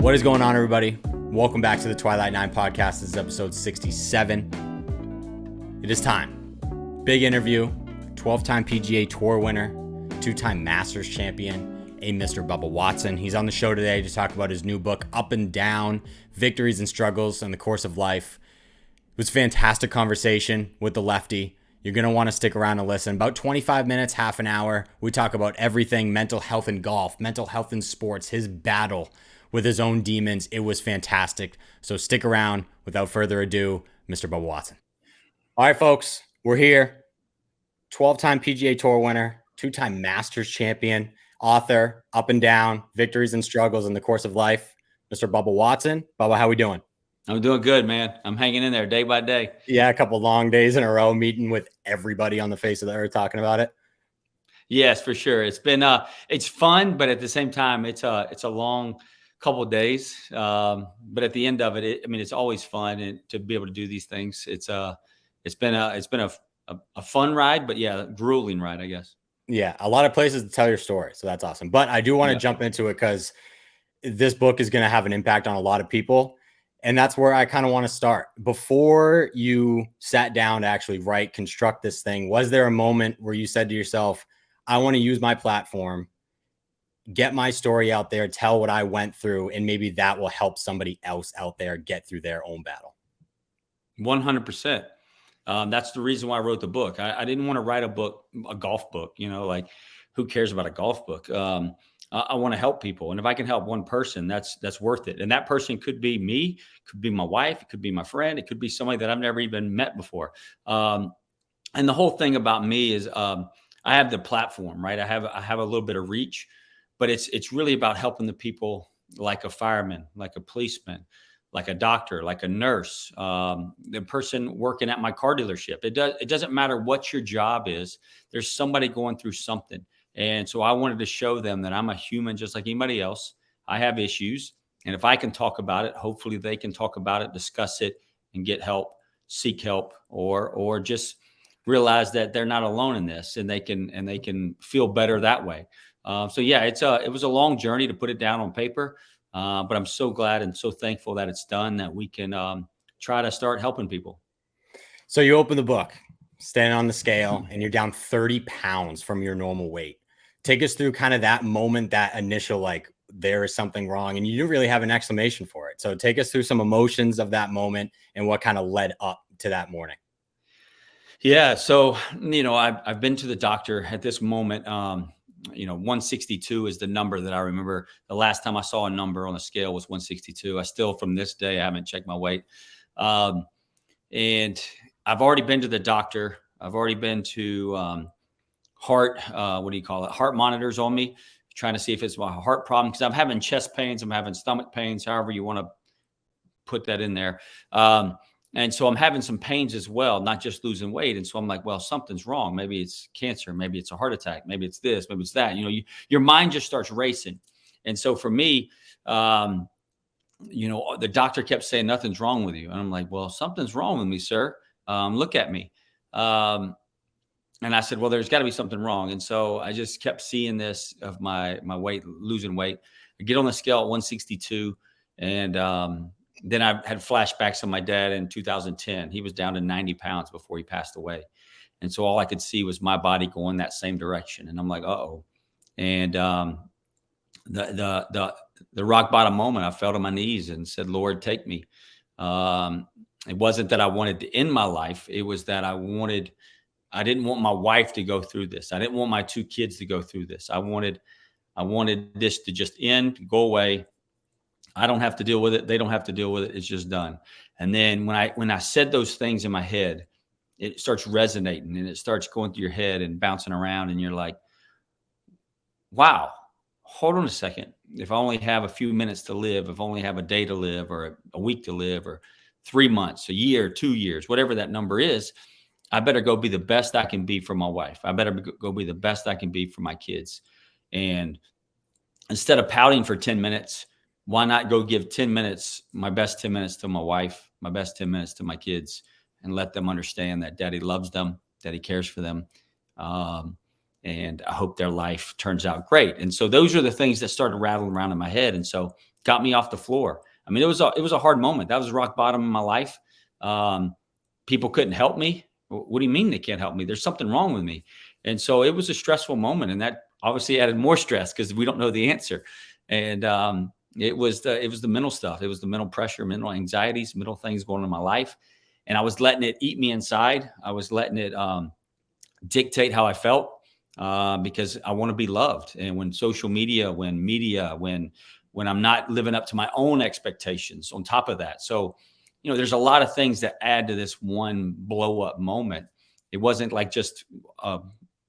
What is going on, everybody? Welcome back to the Twilight Nine podcast. This is episode 67. It is time. Big interview. 12-time PGA Tour winner, 2-time Masters champion, a Mr. Bubba Watson. He's on the show today to talk about his new book, Up and Down, Victories and Struggles in the Course of Life. It was a fantastic conversation with the lefty. You're going to want to stick around and listen. About 25 minutes, half an hour. We talk about everything mental health in golf, mental health in sports, his battle with his own demons. It was fantastic. So stick around. Without further ado, Mr. Bubba Watson. All right, folks, we're here. 12-time PGA Tour winner, 2-time Masters champion, author, Up and Down, Victories and Struggles in the Course of Life, Mr. Bubba Watson. Bubba, how we doing? I'm doing good, man. I'm hanging in there day by day. Yeah, a couple long days in a row, meeting with everybody on the face of the earth, talking about it. Yes, for sure. It's been it's fun, but at the same time, it's a long couple of days. But at the end of it, it's always fun, and to be able to do these things, it's been a fun ride, but yeah, grueling ride, I guess. Yeah, a lot of places to tell your story, so that's awesome. But I do want to jump into it because this book is going to have an impact on a lot of people, and that's where I kind of want to start. Before you sat down to actually write, construct this thing, was there a moment where you said to yourself, I want to use my platform, get my story out there, tell what I went through, and maybe that will help somebody else out there get through their own battle? 100%. That's the reason why I wrote the book. I didn't want to write a golf book, like who cares about a golf book? I want to help people. And if I can help one person, that's worth it. And that person could be me, could be my wife, it could be my friend, it could be somebody that I've never even met before. And the whole thing about me is I have the platform, right? I have a little bit of reach, but it's really about helping the people, like a fireman, like a policeman, like a doctor, like a nurse, the person working at my car dealership. It doesn't matter what your job is. There's somebody going through something. And so I wanted to show them that I'm a human just like anybody else. I have issues. And if I can talk about it, hopefully they can talk about it, discuss it, and get help, seek help, or just realize that they're not alone in this, and they can feel better that way. So yeah, it was a long journey to put it down on paper. But I'm so glad and so thankful that it's done, that we can try to start helping people. So you open the book, standing on the scale, and you're down 30 pounds from your normal weight. Take us through kind of that moment, that initial, like, there is something wrong, and you didn't really have an explanation for it. So take us through some emotions of that moment and what kind of led up to that morning. Yeah. So, I've been to the doctor at this moment. 162 is the number that I remember. The last time I saw a number on the scale was 162. I still, from this day, I haven't checked my weight. And I've already been to the doctor. I've already been to heart monitors on me, trying to see if it's my heart problem, because I'm having chest pains, I'm having stomach pains, however you want to put that in there. And so I'm having some pains as well, not just losing weight. And so I'm like, well, something's wrong. Maybe it's cancer. Maybe it's a heart attack. Maybe it's this, maybe it's that. Your mind just starts racing. And so for me, the doctor kept saying, nothing's wrong with you. And I'm like, well, something's wrong with me, sir. Look at me. And I said, well, there's got to be something wrong. And so I just kept seeing this of my weight, losing weight. I get on the scale at 162, and then I had flashbacks of my dad in 2010. He was down to 90 pounds before he passed away. And so all I could see was my body going that same direction. And I'm like, uh-oh. And the rock bottom moment, I fell to my knees and said, Lord, take me. It wasn't that I wanted to end my life. It was that I didn't want my wife to go through this. I didn't want my 2 kids to go through this. I wanted this to just end, go away. I don't have to deal with it. They don't have to deal with it. It's just done. And then when I said those things in my head, it starts resonating, and it starts going through your head and bouncing around. And you're like, wow, hold on a second. If I only have a few minutes to live, if I only have a day to live, or a week to live, or 3 months, a year, 2 years, whatever that number is, I better go be the best I can be for my wife. I better go be the best I can be for my kids. And instead of pouting for 10 minutes, why not go give 10 minutes, my best 10 minutes to my wife, my best 10 minutes to my kids, and let them understand that daddy loves them, that he cares for them. And I hope their life turns out great. And so those are the things that started rattling around in my head. And so got me off the floor. I mean, it was a hard moment. That was rock bottom in my life. People couldn't help me. What do you mean they can't help me? There's something wrong with me. And so it was a stressful moment, and that obviously added more stress because we don't know the answer. And it was the mental stuff. It was the mental pressure, mental anxieties, mental things going on in my life. And I was letting it eat me inside. I was letting it dictate how I felt because I want to be loved. And when social media, when I'm not living up to my own expectations on top of that. So, there's a lot of things that add to this one blow up moment. It wasn't like just a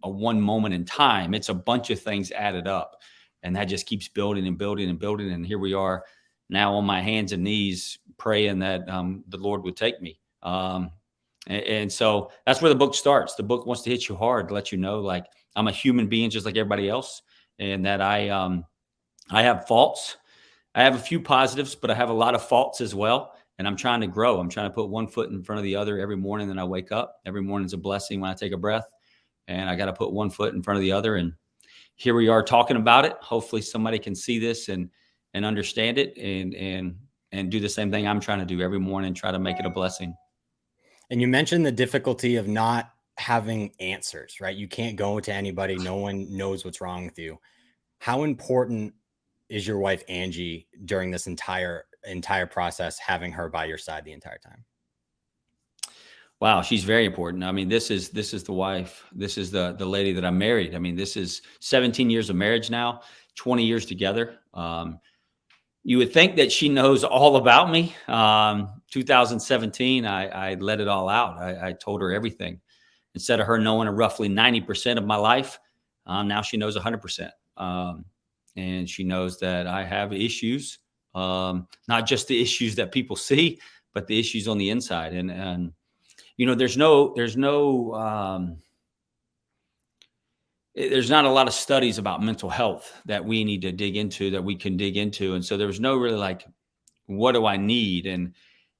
one moment in time. It's a bunch of things added up, and that just keeps building and building and building. And here we are now on my hands and knees praying that the Lord would take me. And so that's where the book starts. The book wants to hit you hard, to let you know, like, I'm a human being just like everybody else, and that I have faults. I have a few positives, but I have a lot of faults as well. And I'm trying to grow. I'm trying to put one foot in front of the other every morning that I wake up. Every morning is a blessing when I take a breath, and I got to put one foot in front of the other. And here we are talking about it. Hopefully somebody can see this and understand it and do the same thing I'm trying to do every morning, try to make it a blessing. And you mentioned the difficulty of not having answers, right? You can't go to anybody. No one knows what's wrong with you. How important is your wife, Angie, during this entire process, having her by your side the entire time? Wow, she's very important. I mean, this is the wife. This is the lady that I married. I mean, this is 17 years of marriage now, 20 years together. You would think that she knows all about me. 2017, I let it all out. I told her everything. Instead of her knowing roughly 90% of my life, now she knows 100%. And she knows that I have issues, not just the issues that people see, but the issues on the inside. And there's not a lot of studies about mental health that we need to dig into, that we can dig into. And so there was no really like, what do I need?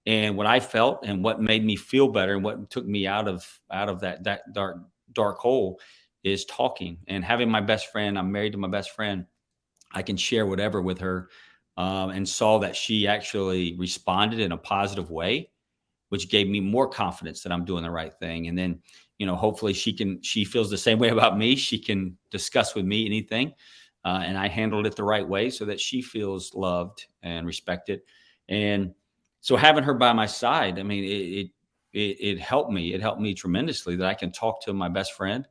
And what I felt and what made me feel better and what took me out of that dark hole is talking and having my best friend. I'm married to my best friend. I can share whatever with her, and saw that she actually responded in a positive way, which gave me more confidence that I'm doing the right thing. And then, hopefully she feels the same way about me. She can discuss with me anything. And I handled it the right way so that she feels loved and respected. And so having her by my side, I mean, it helped me. It helped me tremendously that I can talk to my best friend,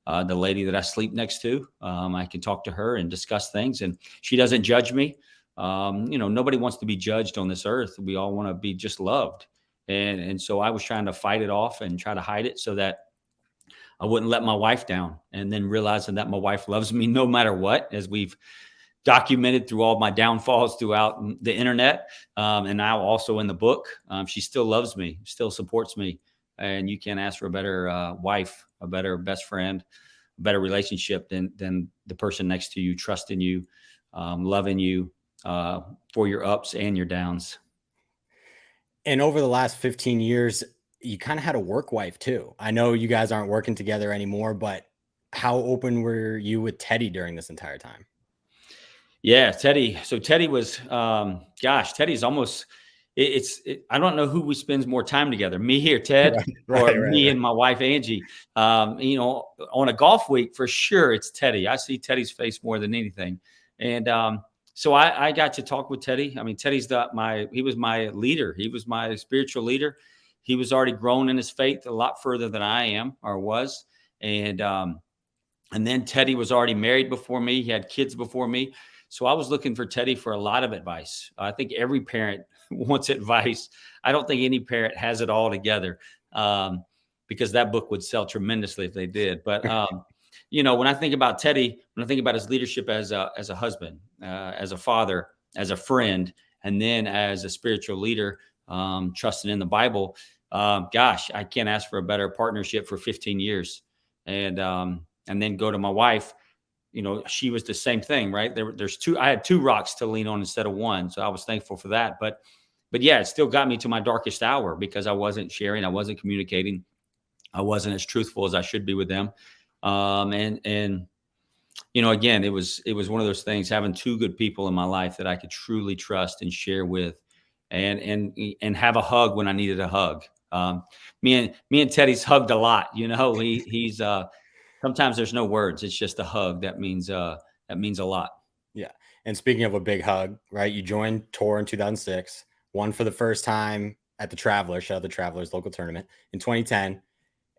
the lady that I sleep next to. I can talk to her and discuss things, and she doesn't judge me. Nobody wants to be judged on this earth. We all want to be just loved. And so I was trying to fight it off and try to hide it so that I wouldn't let my wife down, and then realizing that my wife loves me no matter what, as we've documented through all my downfalls throughout the internet, and now also in the book. She still loves me, still supports me. And you can't ask for a better wife, a better best friend, a better relationship than the person next to you, trusting you, loving you for your ups and your downs. And over the last 15 years, you kind of had a work wife too. I know you guys aren't working together anymore, but how open were you with Teddy during this entire time? Yeah, Teddy. So Teddy was, Teddy's almost, I don't know who spends more time together, me or Ted, or me and my wife, Angie. On a golf week, for sure, it's Teddy. I see Teddy's face more than anything. And so I got to talk with Teddy. I mean, Teddy's he was my leader. He was my spiritual leader. He was already grown in his faith a lot further than I am or was. And then Teddy was already married before me. He had kids before me. So I was looking for Teddy for a lot of advice. I think every parent wants advice. I don't think any parent has it all together, because that book would sell tremendously if they did. But, when I think about Teddy, when I think about his leadership as a husband, as a father, as a friend, and then as a spiritual leader, trusting in the Bible, I can't ask for a better partnership for 15 years. And then go to my wife. She was the same thing, right? I had two rocks to lean on instead of one. So I was thankful for that. But yeah, it still got me to my darkest hour because I wasn't sharing. I wasn't communicating. I wasn't as truthful as I should be with them. And again, it was one of those things, having two good people in my life that I could truly trust and share with, and have a hug when I needed a hug. Me and Teddy's hugged a lot. He's sometimes there's no words. It's just a hug that means a lot. Yeah. And speaking of a big hug, right? You joined Tour in 2006, won for the first time at the Travelers, shout out the Travelers local tournament in 2010.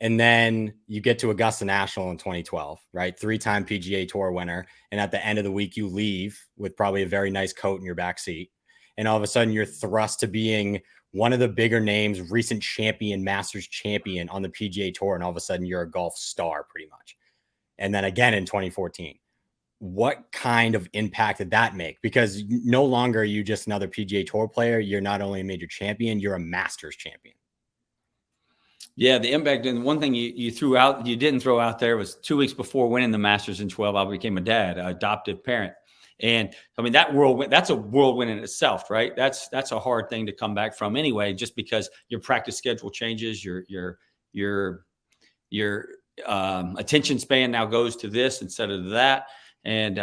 And then you get to Augusta National in 2012, right? 3-time PGA Tour winner. And at the end of the week, you leave with probably a very nice coat in your back seat. And all of a sudden, you're thrust to being one of the bigger names, recent champion, Masters champion on the PGA Tour. And all of a sudden, you're a golf star pretty much. And then again in 2014. What kind of impact did that make? Because no longer are you just another PGA Tour player. You're not only a major champion, you're a Masters champion. Yeah, the impact. And one thing you didn't throw out there was 2 weeks before winning the Masters in 12, I became a dad, an adoptive parent. And I mean, that's a whirlwind in itself, right? That's a hard thing to come back from anyway, just because your practice schedule changes, your attention span now goes to this instead of that. And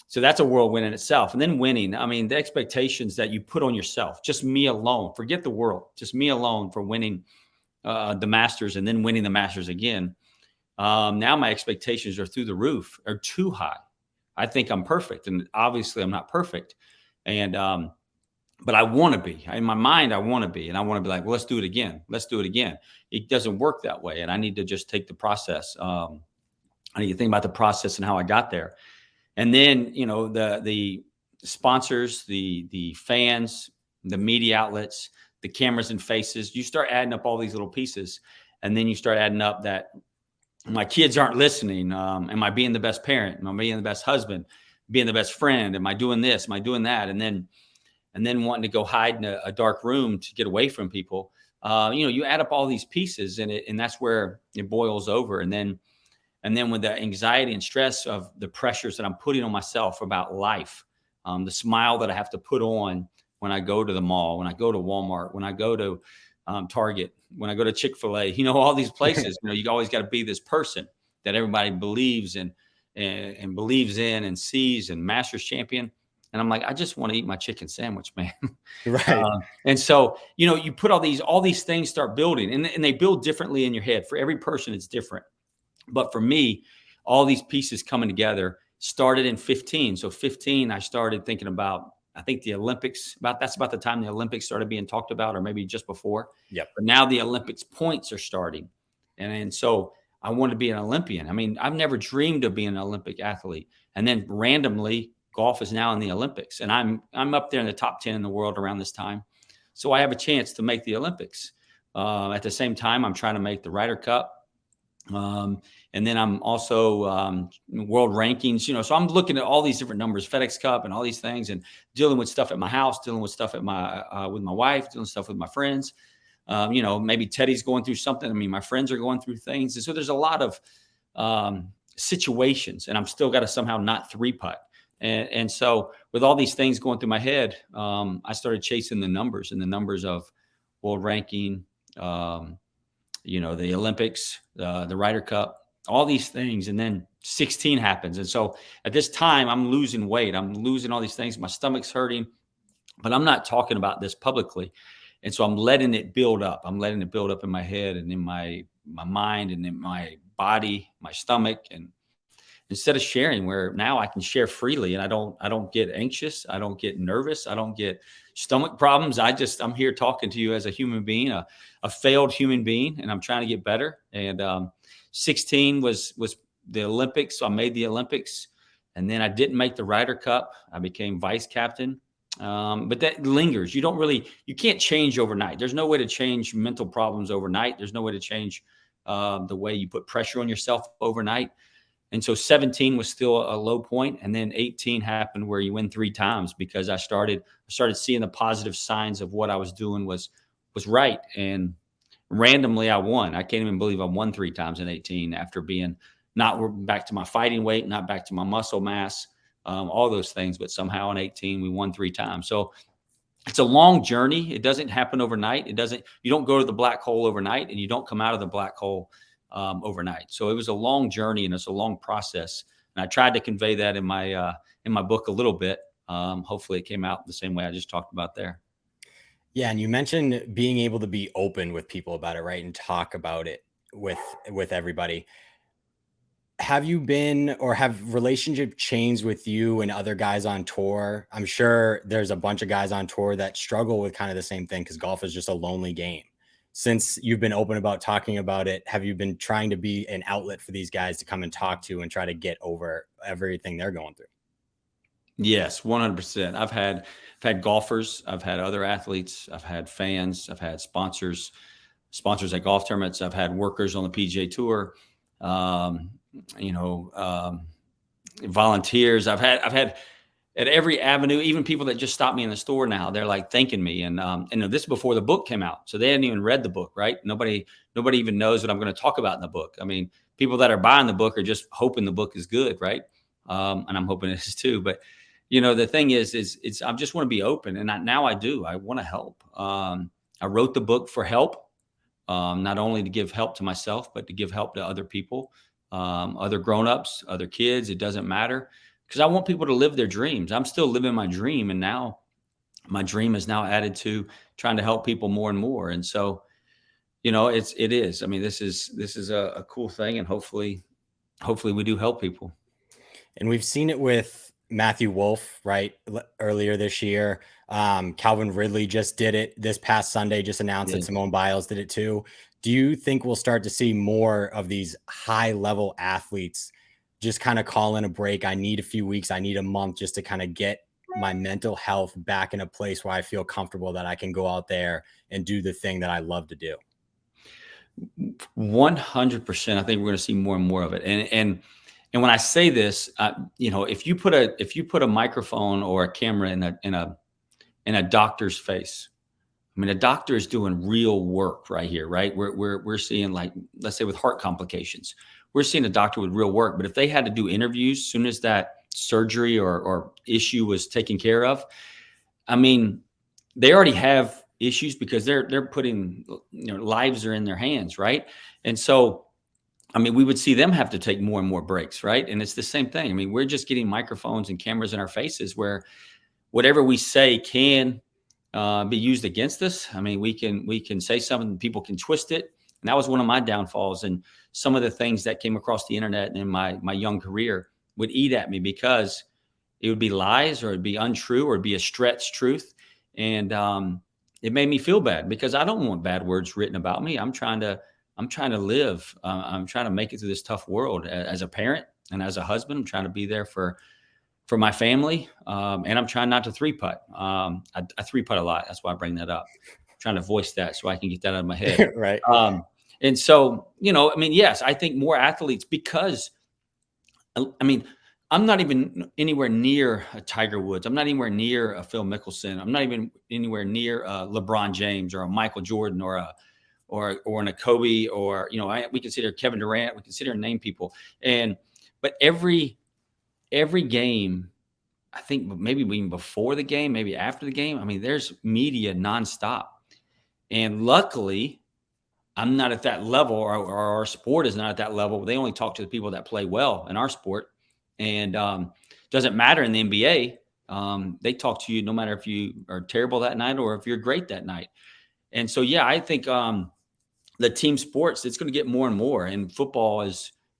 so that's a whirlwind in itself. And then winning, I mean, the expectations that you put on yourself, just me alone, forget the world, just me alone for winning the Masters and then winning the Masters again. Now my expectations are through the roof, are too high. I think I'm perfect, and obviously I'm not perfect. And but I want to be. In my mind, I want to be, and I want to be like, well, let's do it again. Let's do it again. It doesn't work that way, and I need to just take the process. I need to think about the process and how I got there. And then, the sponsors, the fans, the media outlets, the cameras and faces, you start adding up all these little pieces. And then you start adding up that my kids aren't listening. Am I being the best parent? Am I being the best husband? Being the best friend? Am I doing this? Am I doing that? And then wanting to go hide in a dark room to get away from people. You add up all these pieces, and that's where it boils over. And then with the anxiety and stress of the pressures that I'm putting on myself about life, the smile that I have to put on when I go to the mall, when I go to Walmart, when I go to Target, when I go to Chick-fil-A, all these places, you always got to be this person that everybody believes in and believes in and sees, and Masters champion. And I'm like, I just want to eat my chicken sandwich, man. Right. And so, you put all these things start building, and they build differently in your head. For every person, it's different. But for me, all these pieces coming together started in 15. So 15, I started thinking about, I think the Olympics, that's about the time the Olympics started being talked about, or maybe just before. Yep. But now the Olympics points are starting. And so I wanted to be an Olympian. I mean, I've never dreamed of being an Olympic athlete. And then randomly, golf is now in the Olympics. And I'm up there in the top 10 in the world around this time. So I have a chance to make the Olympics. At the same time, I'm trying to make the Ryder Cup. And then I'm also world rankings, so I'm looking at all these different numbers, FedEx Cup and all these things, and dealing with stuff at my house, dealing with stuff at with my wife, dealing with stuff with my friends. Maybe Teddy's going through something. I mean, my friends are going through things. And so there's a lot of situations, and I'm still got to somehow not three-putt. And so with all these things going through my head, I started chasing the numbers, and the numbers of world ranking, the Olympics, the Ryder Cup, all these things. And then 16 happens. And so at this time, I'm losing weight. I'm losing all these things. My stomach's hurting, but I'm not talking about this publicly. And so I'm letting it build up. I'm letting it build up in my head and in my mind and in my body, my stomach. And instead of sharing, where now I can share freely, and I don't get anxious. I don't get nervous. I don't get stomach problems. I'm here talking to you as a human being, a failed human being, and I'm trying to get better. And 16 was the Olympics. So I made the Olympics, and then I didn't make the Ryder Cup. I became vice captain. But that lingers. You can't change overnight. There's no way to change mental problems overnight. There's no way to change the way you put pressure on yourself overnight. And so 17 was still a low point. And then 18 happened where you win 3 times, because I started seeing the positive signs of what I was doing was right. And randomly I won. I can't even believe I won 3 times in 18 after being not back to my fighting weight, not back to my muscle mass, all those things. But somehow in 18, we won 3 times. So it's a long journey. It doesn't happen overnight. You don't go to the black hole overnight, and you don't come out of the black hole overnight. So it was a long journey, and it's a long process. And I tried to convey that in my book a little bit. Hopefully it came out the same way I just talked about there. Yeah, and you mentioned being able to be open with people about it, right? And talk about it with everybody. Have you been, or have relationship changed with you and other guys on tour? I'm sure there's a bunch of guys on tour that struggle with kind of the same thing because golf is just a lonely game. Since you've been open about talking about it, have you been trying to be an outlet for these guys to come and talk to and try to get over everything they're going through? Yes, 100%. I've had golfers, I've had other athletes, I've had fans, I've had sponsors at golf tournaments, I've had workers on the PGA Tour, um, you know, volunteers. I've had at every avenue, even people that just stop me in the store now, they're like thanking me. And this is before the book came out. So they hadn't even read the book, right? Nobody even knows what I'm going to talk about in the book. I mean, people that are buying the book are just hoping the book is good, right? And I'm hoping it is too. But the thing is it's I just want to be open, and now I do. I want to help. I wrote the book for help, not only to give help to myself, but to give help to other people, other grown-ups, other kids. It doesn't matter, because I want people to live their dreams. I'm still living my dream, and now my dream is now added to trying to help people more and more. And so, it is. I mean, this is a cool thing, and hopefully we do help people. And we've seen it with Matthew Wolf, right? Earlier this year. Calvin Ridley just did it this past Sunday, just announced that Simone Biles did it too. Do you think we'll start to see more of these high level athletes just kind of call in a break? I need a few weeks. I need a month just to kind of get my mental health back in a place where I feel comfortable that I can go out there and do the thing that I love to do. 100%. I think we're going to see more and more of it. And when I say this, if you put a microphone or a camera in a doctor's face, I mean, a doctor is doing real work right here, right? We're seeing, like, let's say with heart complications, we're seeing a doctor with real work. But if they had to do interviews as soon as that surgery or issue was taken care of, I mean, they already have issues because they're putting, lives are in their hands, right? And so, I mean, we would see them have to take more and more breaks, right? And it's the same thing. I mean, we're just getting microphones and cameras in our faces where whatever we say can be used against us. I mean, we can say something, people can twist it. And that was one of my downfalls. And some of the things that came across the internet in my young career would eat at me, because it would be lies, or it'd be untrue, or it'd be a stretched truth. And it made me feel bad, because I don't want bad words written about me. I'm trying to live. I'm trying to make it through this tough world as a parent and as a husband. I'm trying to be there for my family. And I'm trying not to three putt. I three putt a lot. That's why I bring that up. I'm trying to voice that so I can get that out of my head. Right. And so, I mean, yes, I think more athletes, because I mean, I'm not even anywhere near a Tiger Woods. I'm not anywhere near a Phil Mickelson. I'm not even anywhere near a LeBron James or a Michael Jordan or an Kobe, or, we consider Kevin Durant. We consider name people. But every game, I think maybe even before the game, maybe after the game, I mean, there's media nonstop. And luckily, I'm not at that level, or our sport is not at that level. They only talk to the people that play well in our sport. And doesn't matter in the NBA. They talk to you no matter if you are terrible that night or if you're great that night. And so, yeah, I think the team sports, it's going to get more and more. And football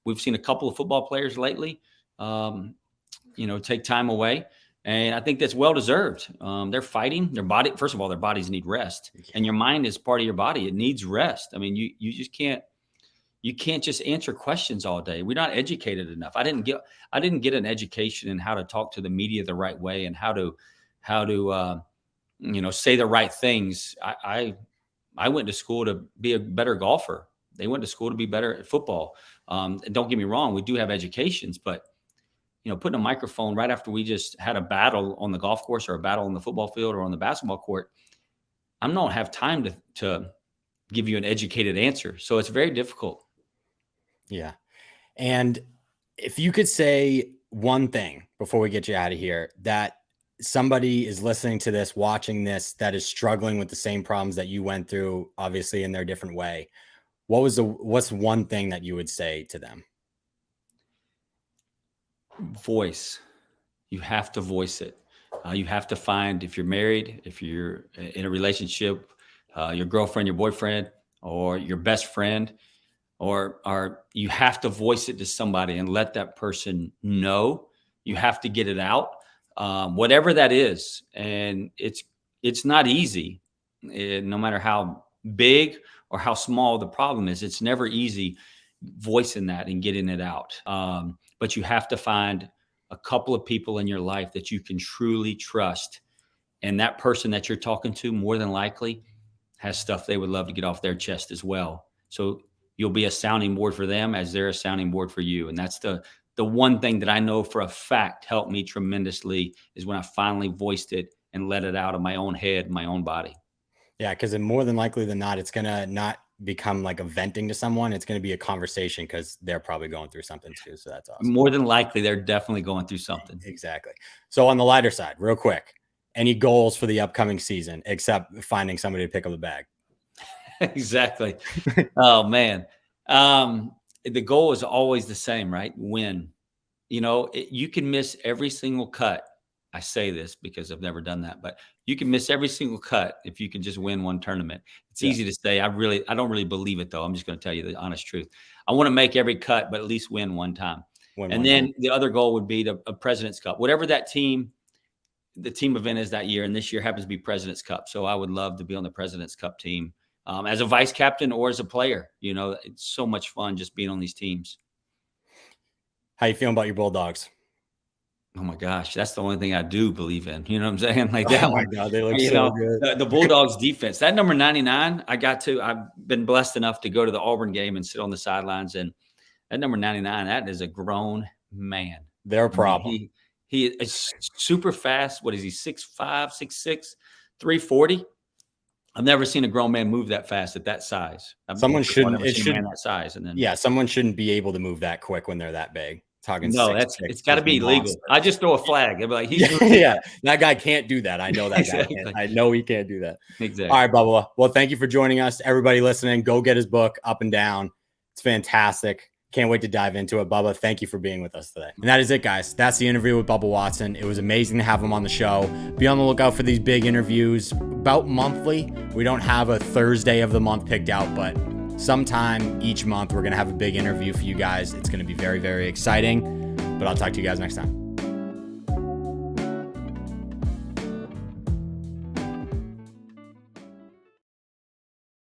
we've seen a couple of football players lately, take time away. And I think that's well-deserved. They're fighting their body. First of all, their bodies need rest, and your mind is part of your body. It needs rest. I mean, you just can't just answer questions all day. We're not educated enough. I didn't get an education in how to talk to the media the right way, and how to say the right things. I went to school to be a better golfer. They went to school to be better at football. And don't get me wrong, we do have educations, but putting a microphone right after we just had a battle on the golf course, or a battle on the football field, or on the basketball court, I don't have time to give you an educated answer. So it's very difficult. Yeah. And if you could say one thing before we get you out of here, that somebody is listening to this, watching this, that is struggling with the same problems that you went through, obviously in their different way, what's one thing that you would say to them? Voice. You have to voice it. You have to find, if you're married, if you're in a relationship, your girlfriend, your boyfriend, or your best friend, or you have to voice it to somebody and let that person know. You have to get it out, whatever that is. And it's not easy, no matter how big or how small the problem is. It's never easy voicing that and getting it out. But you have to find a couple of people in your life that you can truly trust. And that person that you're talking to, more than likely, has stuff they would love to get off their chest as well. So you'll be a sounding board for them as they're a sounding board for you. And that's the one thing that I know for a fact helped me tremendously, is when I finally voiced it and let it out of my own head, my own body. Yeah, because more than likely than not, it's going to not become like a venting to someone. It's going to be a conversation because they're probably going through something too. So that's awesome. More than likely, they're definitely going through something. Exactly. So on the lighter side, real quick, any goals for the upcoming season except finding somebody to pick up the bag? Exactly. Oh, man. The goal is always the same, right? Win. You can miss every single cut. I say this because I've never done that, but you can miss every single cut if you can just win one tournament. It's easy to say. I don't really believe it, though. I'm just going to tell you the honest truth. I want to make every cut, but at least win one time. The other goal would be a President's Cup, whatever that the team event is that year. And this year happens to be President's Cup. So I would love to be on the President's Cup team as a vice captain or as a player. It's so much fun just being on these teams. How you feeling about your Bulldogs? Oh my gosh, that's the only thing I do believe in. You know what I'm saying? Like that. Oh my God, they look so good. The Bulldogs defense, that number 99, I've been blessed enough to go to the Auburn game and sit on the sidelines, and that number 99, that is a grown man. They're a problem. He is super fast. What is he? 6'5", 6'6", 340. I've never seen a grown man move that fast at that size. Someone shouldn't. It should that size, and then someone shouldn't be able to move that quick when they're that big. It's got to be legal. I just throw a flag. I'd be like, that guy can't do that. I know that guy can't. I know he can't do that. Exactly. All right, Bubba. Well, thank you for joining us. Everybody listening, go get his book, Up and Down. It's fantastic. Can't wait to dive into it. Bubba, thank you for being with us today. And that is it, guys. That's the interview with Bubba Watson. It was amazing to have him on the show. Be on the lookout for these big interviews about monthly. We don't have a Thursday of the month picked out, but sometime each month we're going to have a big interview for you guys. It's going to be very, very exciting. But I'll talk to you guys next time.